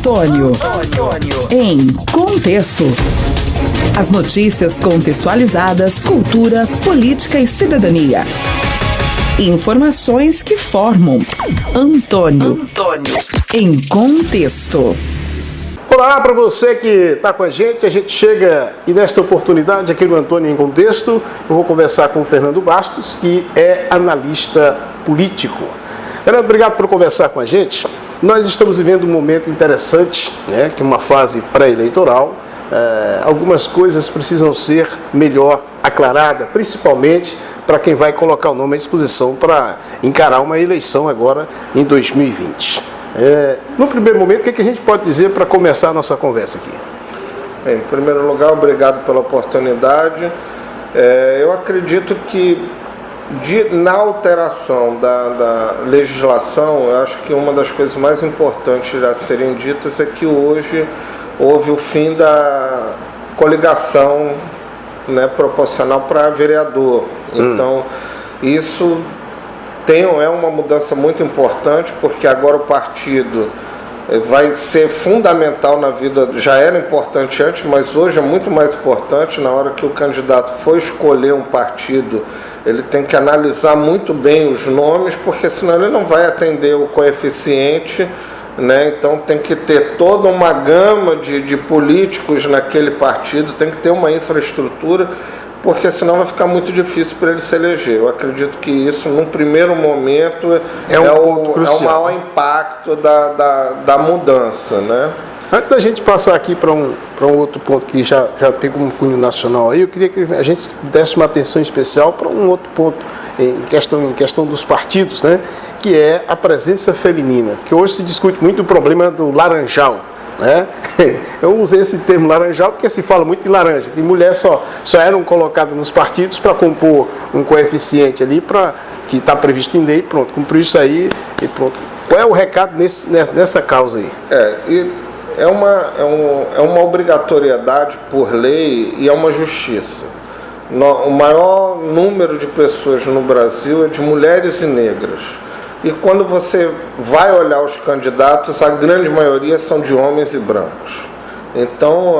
Antônio. Em Contexto. As notícias contextualizadas, cultura, política e cidadania. Informações que formam Antônio. Em Contexto. Olá para você que está com a gente chega e nesta oportunidade aqui no Antônio em Contexto, eu vou conversar com o Fernando Bastos, que é analista político. Fernando, obrigado por conversar com a gente. Nós estamos vivendo um momento interessante, né, que é uma fase pré-eleitoral. Algumas coisas precisam ser melhor aclaradas, principalmente para quem vai colocar o nome à disposição para encarar uma eleição agora em 2020. No primeiro momento, o que a gente pode dizer para começar a nossa conversa aqui? Em primeiro lugar, obrigado pela oportunidade. Eu acredito que na alteração da legislação, eu acho que uma das coisas mais importantes a serem ditas é que hoje houve o fim da coligação, né, proporcional para vereador. Então, isso é uma mudança muito importante, porque agora o partido vai ser fundamental na vida, já era importante antes, mas hoje é muito mais importante. Na hora que o candidato for escolher um partido, ele tem que analisar muito bem os nomes, porque senão ele não vai atender o coeficiente, né? Então tem que ter toda uma gama de políticos naquele partido, tem que ter uma infraestrutura, porque senão vai ficar muito difícil para ele se eleger. Eu acredito que isso, num primeiro momento, é o maior impacto da mudança, né? Antes da gente passar aqui para um outro ponto que já pegou um cunho nacional aí, eu queria que a gente desse uma atenção especial para um outro ponto em questão dos partidos, né? Que é a presença feminina, porque hoje se discute muito o problema do laranjal, né? Eu usei esse termo laranjal porque se fala muito em laranja, que mulheres só eram colocadas nos partidos para compor um coeficiente ali que está previsto em lei, pronto, cumpriu isso aí e pronto. Qual é o recado nessa causa aí? É uma obrigatoriedade por lei e é uma justiça. O maior número de pessoas no Brasil é de mulheres e negras. E quando você vai olhar os candidatos, a grande maioria são de homens e brancos. Então,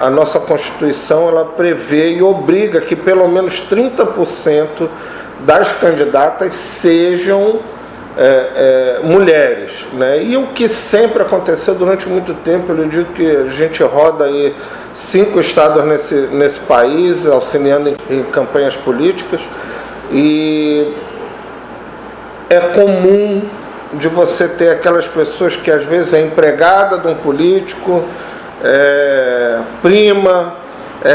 a nossa Constituição ela prevê e obriga que pelo menos 30% das candidatas sejam mulheres, né? E o que sempre aconteceu durante muito tempo, eu digo que a gente roda aí 5 estados nesse país, auxiliando em campanhas políticas, e é comum de você ter aquelas pessoas que às vezes é empregada de um político, prima,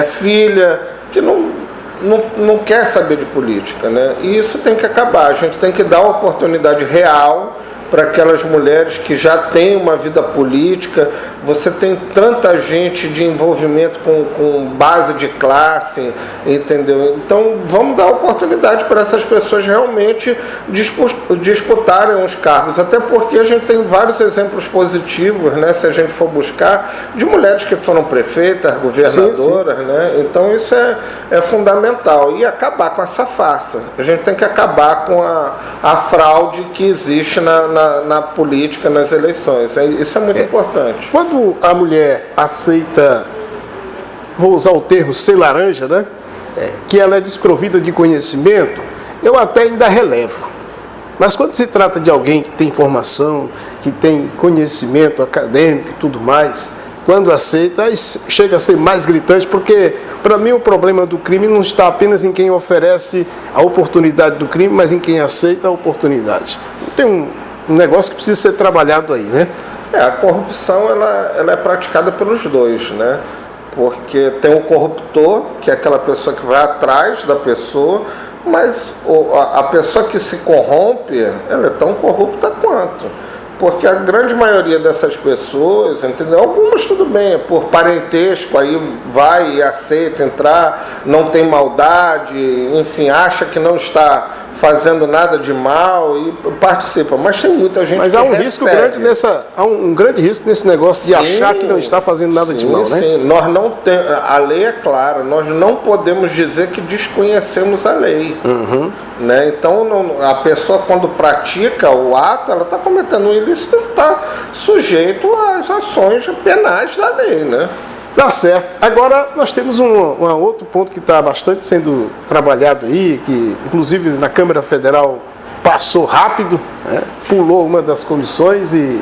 filha, que não quer saber de política, né? E isso tem que acabar. A gente tem que dar oportunidade real para aquelas mulheres que já têm uma vida política. Você tem tanta gente de envolvimento com base de classe, entendeu? Então vamos dar oportunidade para essas pessoas realmente disputarem os cargos, até porque a gente tem vários exemplos positivos, né, se a gente for buscar, de mulheres que foram prefeitas, governadoras, sim. Né? Então isso é fundamental, e acabar com essa farsa. A gente tem que acabar com a fraude que existe na política, nas eleições. Isso é muito importante. Quando a mulher aceita, vou usar o termo ser laranja, né? Que ela é desprovida de conhecimento, eu até ainda relevo. Mas quando se trata de alguém que tem formação, que tem conhecimento acadêmico e tudo mais, quando aceita, chega a ser mais gritante, porque para mim o problema do crime não está apenas em quem oferece a oportunidade do crime, mas em quem aceita a oportunidade. Tem um negócio que precisa ser trabalhado aí, né? A corrupção ela é praticada pelos dois, né? Porque tem o corruptor, que é aquela pessoa que vai atrás da pessoa, mas a pessoa que se corrompe, ela é tão corrupta quanto. Porque a grande maioria dessas pessoas, entendeu? Algumas tudo bem, é por parentesco, aí vai e aceita entrar, não tem maldade, enfim, acha que não está fazendo nada de mal e participa. Mas tem muita gente Mas que há um recebe. risco grande há um grande risco nesse negócio de achar que não está fazendo nada de mal, né? Sim, nós não temos, a lei é clara, nós não podemos dizer que desconhecemos a lei. Né? Então, a pessoa, quando pratica o ato, ela está cometendo um ilícito, está sujeito às ações penais da lei, né? Tá certo. Agora, nós temos um outro ponto que está bastante sendo trabalhado aí, que inclusive na Câmara Federal passou rápido, né? Pulou uma das comissões e,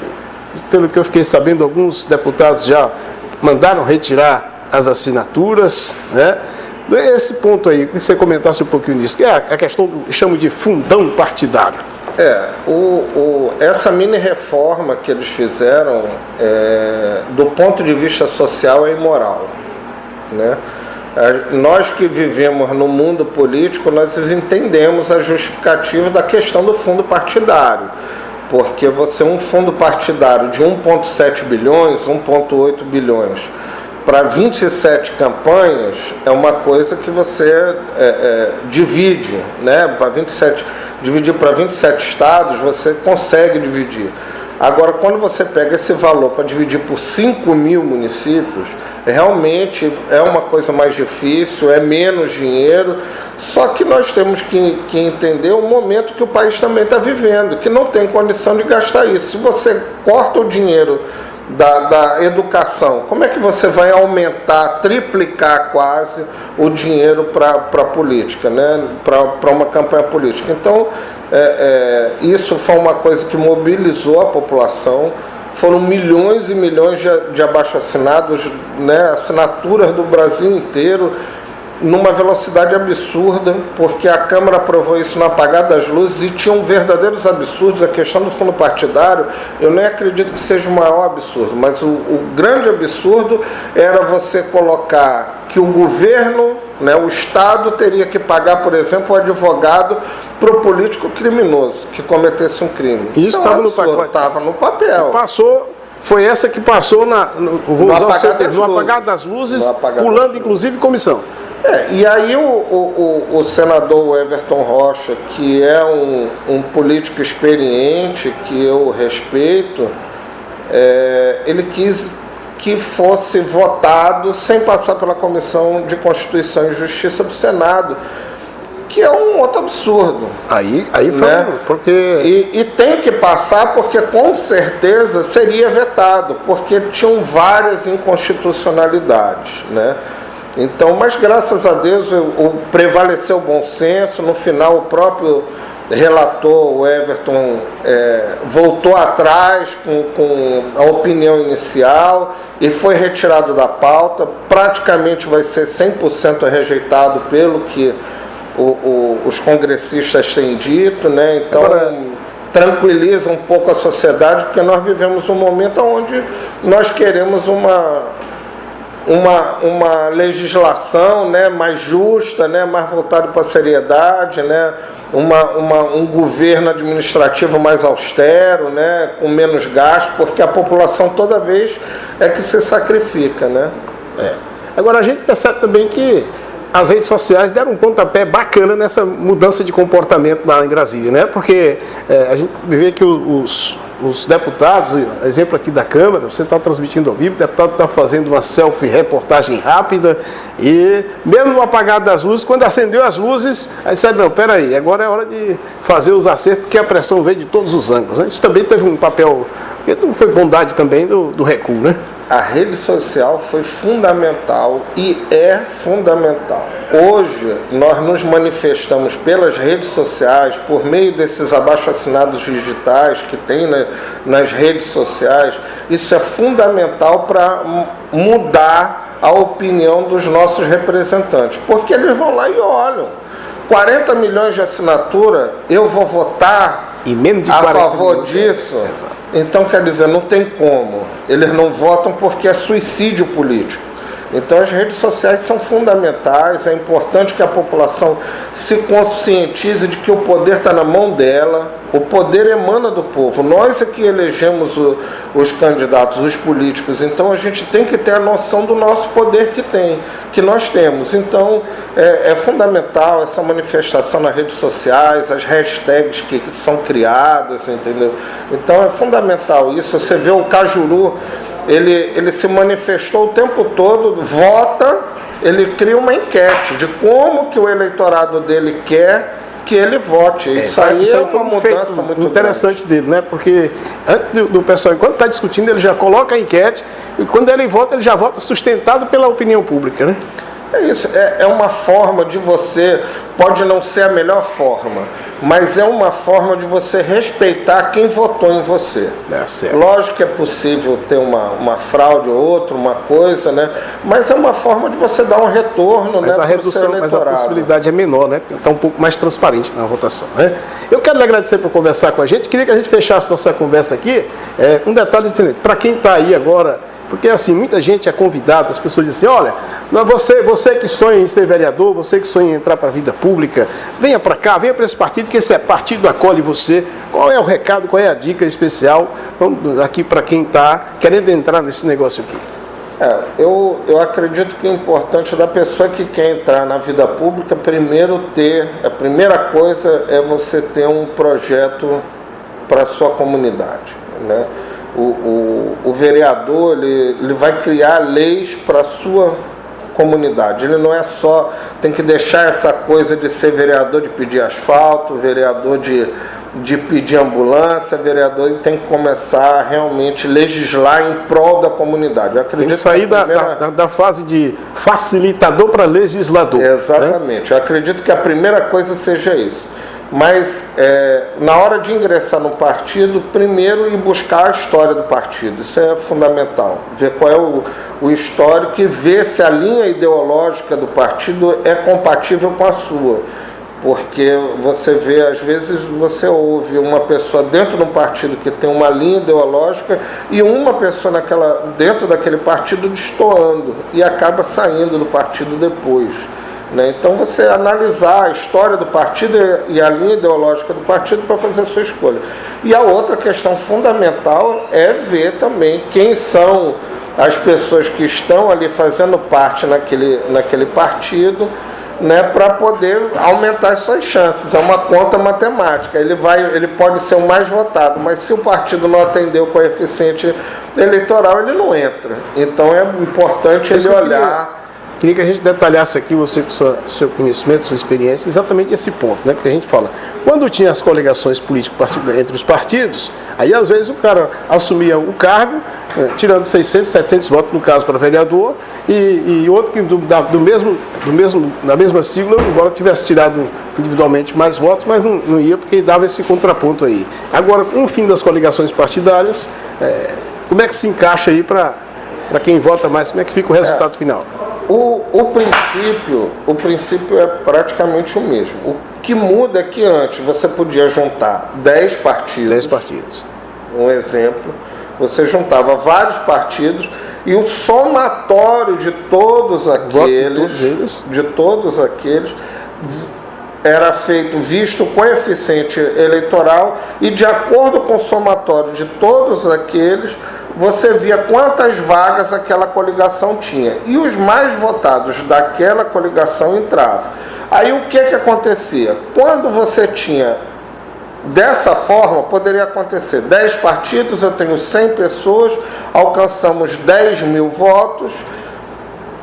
pelo que eu fiquei sabendo, alguns deputados já mandaram retirar as assinaturas, né? Esse ponto aí, queria que você comentasse um pouquinho nisso, que é a questão que chamo de fundão partidário. Essa mini reforma que eles fizeram, do ponto de vista social, é imoral, né? Nós que vivemos no mundo político, nós entendemos a justificativa da questão do fundo partidário, porque um fundo partidário de 1,7 bilhões, 1,8 bilhões, para 27 campanhas, é uma coisa que você divide, né? Dividir para 27 estados, você consegue dividir. Agora, quando você pega esse valor para dividir por 5 mil municípios, realmente é uma coisa mais difícil, é menos dinheiro, só que nós temos que entender o momento que o país também está vivendo, que não tem condição de gastar isso. Se você corta o dinheiro da educação, como é que você vai aumentar, triplicar quase o dinheiro para a política, né? Para uma campanha política? Então, isso foi uma coisa que mobilizou a população. Foram milhões e milhões de abaixo-assinados, né? Assinaturas do Brasil inteiro, numa velocidade absurda, porque a Câmara aprovou isso no apagar das luzes e tinham verdadeiros absurdos. A questão do fundo partidário, eu nem acredito que seja o maior absurdo, mas o grande absurdo era você colocar que o governo, né, o Estado, teria que pagar, por exemplo, o advogado para o político criminoso que cometesse um crime. Isso estava no pacote. Estava no papel. Foi essa que passou no apagar das luzes, pulando inclusive comissão. E aí o senador Everton Rocha, que é um político experiente, que eu respeito, ele quis que fosse votado sem passar pela Comissão de Constituição e Justiça do Senado, que é um outro absurdo. Aí foi, né? Porque... E tem que passar, porque com certeza seria vetado, porque tinham várias inconstitucionalidades, né? Então, mas graças a Deus prevaleceu o bom senso. No final, o próprio relator, o Everton, voltou atrás com a opinião inicial e foi retirado da pauta. Praticamente vai ser 100% rejeitado pelo que os congressistas têm dito, né? Então, tranquiliza um pouco a sociedade, porque nós vivemos um momento onde nós queremos uma legislação, né, mais justa, né, mais voltada para a seriedade, né, um governo administrativo mais austero, né, com menos gasto, porque a população toda vez é que se sacrifica, né? Agora, a gente percebe também que as redes sociais deram um pontapé bacana nessa mudança de comportamento lá em Brasília, né? Porque a gente vê que os deputados, exemplo aqui da Câmara, você está transmitindo ao vivo, o deputado está fazendo uma selfie-reportagem rápida e, mesmo no apagar das luzes, quando acendeu as luzes, aí disse, não, peraí, agora é hora de fazer os acertos, porque a pressão veio de todos os ângulos, né? Isso também teve um papel, porque não foi bondade também do recuo, né? A rede social foi fundamental e é fundamental. Hoje, nós nos manifestamos pelas redes sociais, por meio desses abaixo-assinados digitais que tem nas redes sociais. Isso é fundamental para mudar a opinião dos nossos representantes, porque eles vão lá e olham. 40 milhões de assinatura, eu vou votar a favor disso. Exato. Então, quer dizer, não tem como. Eles não votam porque é suicídio político. Então, as redes sociais são fundamentais. É importante que a população se conscientize de que o poder está na mão dela, O poder emana do povo. Nós é que elegemos os candidatos, os políticos. Então a gente tem que ter a noção do nosso poder que nós temos. Então é fundamental essa manifestação nas redes sociais, as hashtags que são criadas, entendeu? Então é fundamental isso. Você vê o Cajuru, ele se manifestou o tempo todo, vota, ele cria uma enquete de como que o eleitorado dele quer que ele vote. Isso aí é uma mudança muito interessante grande dele, né? Porque antes do pessoal, enquanto está discutindo, ele já coloca a enquete e quando ele vota, ele já vota sustentado pela opinião pública, né? É isso, é uma forma de você, pode não ser a melhor forma, mas é uma forma de você respeitar quem votou em você. Lógico que é possível ter uma fraude ou outra, uma coisa, né? Mas é uma forma de você dar um retorno, mas né, a redução, mas a possibilidade é menor, né? Está um pouco mais transparente na votação, né? Eu quero lhe agradecer por conversar com a gente, queria que a gente fechasse nossa conversa aqui, um detalhe, para quem está aí agora. Porque assim, muita gente é convidada, as pessoas dizem assim, olha, você que sonha em ser vereador, você que sonha em entrar para a vida pública, venha para cá, venha para esse partido, que esse partido acolhe você. Qual é o recado, qual é a dica especial aqui para quem está querendo entrar nesse negócio aqui? Eu acredito que o importante da pessoa que quer entrar na vida pública, a primeira coisa é você ter um projeto para a sua comunidade, né? O vereador ele vai criar leis para a sua comunidade. Ele não é só, tem que deixar essa coisa de ser vereador de pedir asfalto, vereador de pedir ambulância, vereador tem que começar a realmente legislar em prol da comunidade. Eu acredito tem que sair da fase de facilitador para legislador. Exatamente. Eu acredito que a primeira coisa seja isso. Mas na hora de ingressar no partido, primeiro ir buscar a história do partido, isso é fundamental, ver qual é o histórico e ver se a linha ideológica do partido é compatível com a sua, porque você vê, às vezes você ouve uma pessoa dentro de um partido que tem uma linha ideológica e uma pessoa dentro daquele partido destoando e acaba saindo do partido depois. Então você analisar a história do partido e a linha ideológica do partido para fazer a sua escolha. E a outra questão fundamental é ver também quem são as pessoas que estão ali fazendo parte naquele partido, né, para poder aumentar as suas chances. É uma conta matemática. Ele pode ser o mais votado, mas se o partido não atender o coeficiente eleitoral, ele não entra. Então é importante ele olhar. Queria que a gente detalhasse aqui, você com seu conhecimento, sua experiência, exatamente esse ponto, né? Porque a gente fala, quando tinha as coligações político-partidárias entre os partidos, aí às vezes o cara assumia o cargo, tirando 600, 700 votos, no caso, para vereador, e outro que da mesma sigla, embora tivesse tirado individualmente mais votos, mas não ia porque dava esse contraponto aí. Agora, com o fim das coligações partidárias, como é que se encaixa aí para quem vota mais, como é que fica o resultado final? O princípio é praticamente o mesmo. O que muda é que antes você podia juntar 10 partidos. 10 partidos. Um exemplo, você juntava vários partidos e o somatório de todos aqueles era feito visto o coeficiente eleitoral e de acordo com o somatório de todos aqueles, você via quantas vagas aquela coligação tinha. E os mais votados daquela coligação entravam. Aí o que acontecia? Quando você tinha dessa forma, poderia acontecer 10 partidos, eu tenho 100 pessoas, alcançamos 10 mil votos,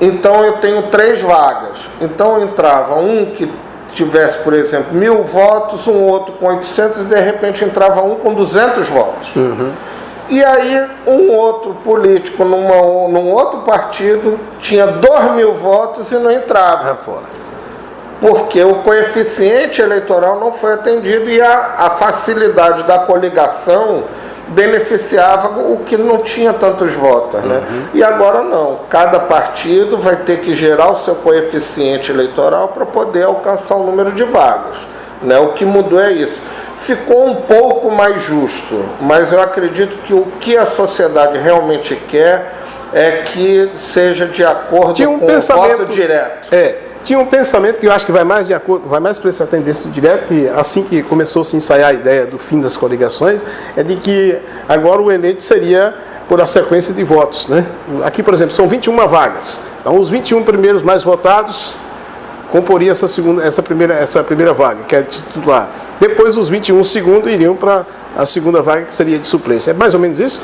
então eu tenho 3 vagas. Então entrava um que tivesse, por exemplo, 1000 votos, um outro com 800 e de repente entrava um com 200 votos. Uhum. E aí um outro político num outro partido tinha 2.000 votos e não entrava. Porque o coeficiente eleitoral não foi atendido e a facilidade da coligação beneficiava o que não tinha tantos votos, né? E agora não. Cada partido vai ter que gerar o seu coeficiente eleitoral para poder alcançar o número de vagas, né? O que mudou é isso. Ficou um pouco mais justo, mas eu acredito que o que a sociedade realmente quer é que seja de acordo com o voto direto. tinha um pensamento que eu acho que vai mais de acordo, vai mais para essa tendência do direto, que assim que começou a se ensaiar a ideia do fim das coligações, é de que agora o eleito seria por a sequência de votos, né? Aqui, por exemplo, são 21 vagas. Então, os 21 primeiros mais votados comporiam essa primeira vaga, que é de titular. Depois, os 21 segundos iriam para a segunda vaga, que seria de suplência. É mais ou menos isso?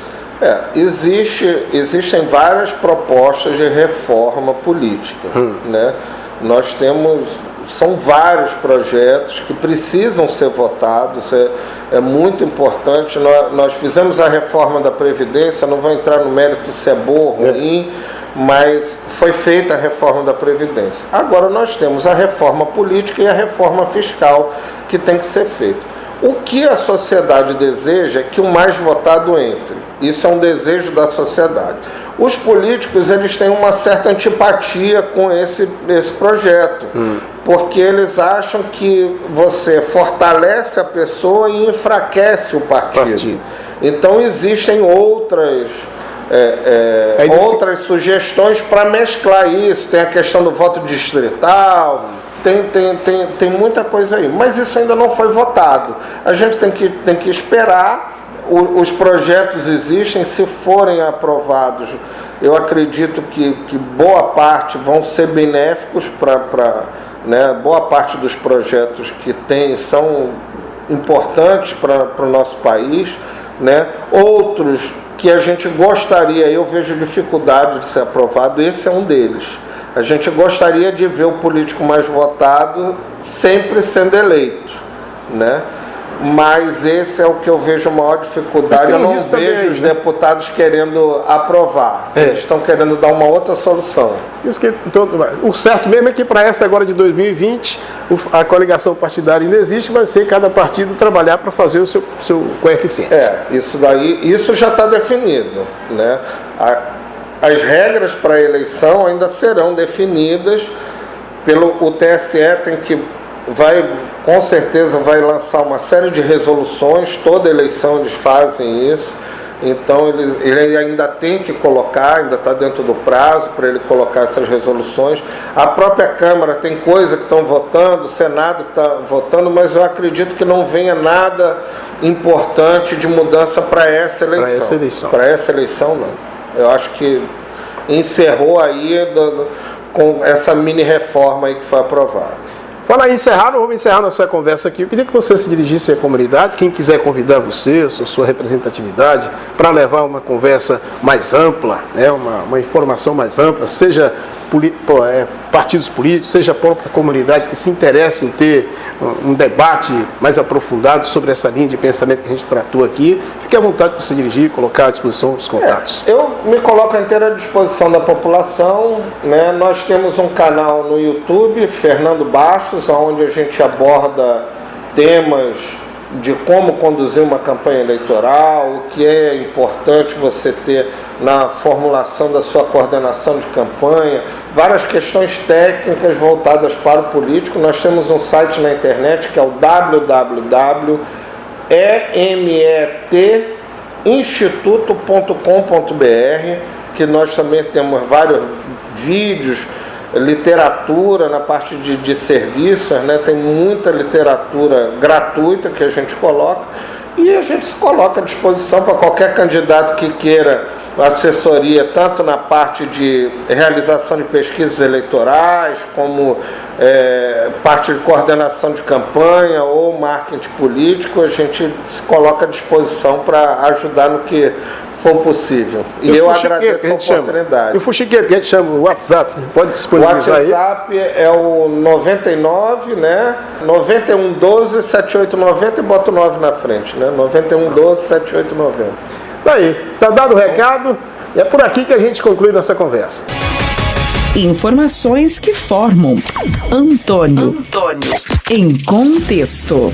Existem várias propostas de reforma política, né? Nós temos, são vários projetos que precisam ser votados, é muito importante. Nós fizemos a reforma da Previdência, não vou entrar no mérito se é boa ou ruim, mas foi feita a reforma da Previdência. Agora nós temos a reforma política e a reforma fiscal que tem que ser feita. O que a sociedade deseja é que o mais votado entre. Isso é um desejo da sociedade. Os políticos, eles têm uma certa antipatia com esse projeto, porque eles acham que você fortalece a pessoa e enfraquece o partido. Então existem outras sugestões para mesclar isso. Tem a questão do voto distrital, tem muita coisa aí, mas isso ainda não foi votado. A gente tem que esperar. Os projetos existem, se forem aprovados, eu acredito que boa parte vão ser benéficos né, boa parte dos projetos que tem são importantes para o nosso país, né? Outros que a gente gostaria, eu vejo dificuldade de ser aprovado, esse é um deles. A gente gostaria de ver o político mais votado sempre sendo eleito, né? Mas esse é o que eu vejo a maior dificuldade. Eu não vejo os deputados querendo aprovar. Eles estão querendo dar uma outra solução. Isso que, então, o certo mesmo é que para essa agora de 2020, a coligação partidária ainda existe, vai ser cada partido trabalhar para fazer o seu coeficiente. Isso já está definido, né? As regras para a eleição ainda serão definidas o TSE com certeza vai lançar uma série de resoluções, toda eleição eles fazem isso, então ele ainda tem que colocar, ainda está dentro do prazo para ele colocar essas resoluções. A própria Câmara tem coisa que estão votando, o Senado que está votando, mas eu acredito que não venha nada importante de mudança para essa eleição. Para essa eleição não. Eu acho que encerrou aí com essa mini reforma aí que foi aprovada. Fala aí, vamos encerrar nossa conversa aqui. Eu queria que você se dirigisse à comunidade, quem quiser convidar você, sua representatividade, para levar uma conversa mais ampla, né, uma informação mais ampla, seja partidos políticos, seja a própria comunidade que se interessa em ter um debate mais aprofundado sobre essa linha de pensamento que a gente tratou aqui. Fique à vontade para se dirigir e colocar à disposição os contatos. Eu me coloco à inteira disposição da população, né? Nós temos um canal no YouTube, Fernando Bastos, onde a gente aborda temas de como conduzir uma campanha eleitoral, o que é importante você ter na formulação da sua coordenação de campanha, várias questões técnicas voltadas para o político. Nós temos um site na internet que é o www.emetinstituto.com.br, que nós também temos vários vídeos, literatura na parte de serviços, né? Tem muita literatura gratuita que a gente coloca e a gente se coloca à disposição para qualquer candidato que queira assessoria, tanto na parte de realização de pesquisas eleitorais, como parte de coordenação de campanha ou marketing político. A gente se coloca à disposição para ajudar no que for possível. E eu agradeço a oportunidade. E o fuxiqueiro que a gente chama o WhatsApp, pode disponibilizar aí? O WhatsApp é o 99, né? 9112-7890 e bota o 9 na frente, né? 9112-7890. Daí, tá dado o recado, e é por aqui que a gente conclui nossa conversa. Informações que formam Antônio em Contexto.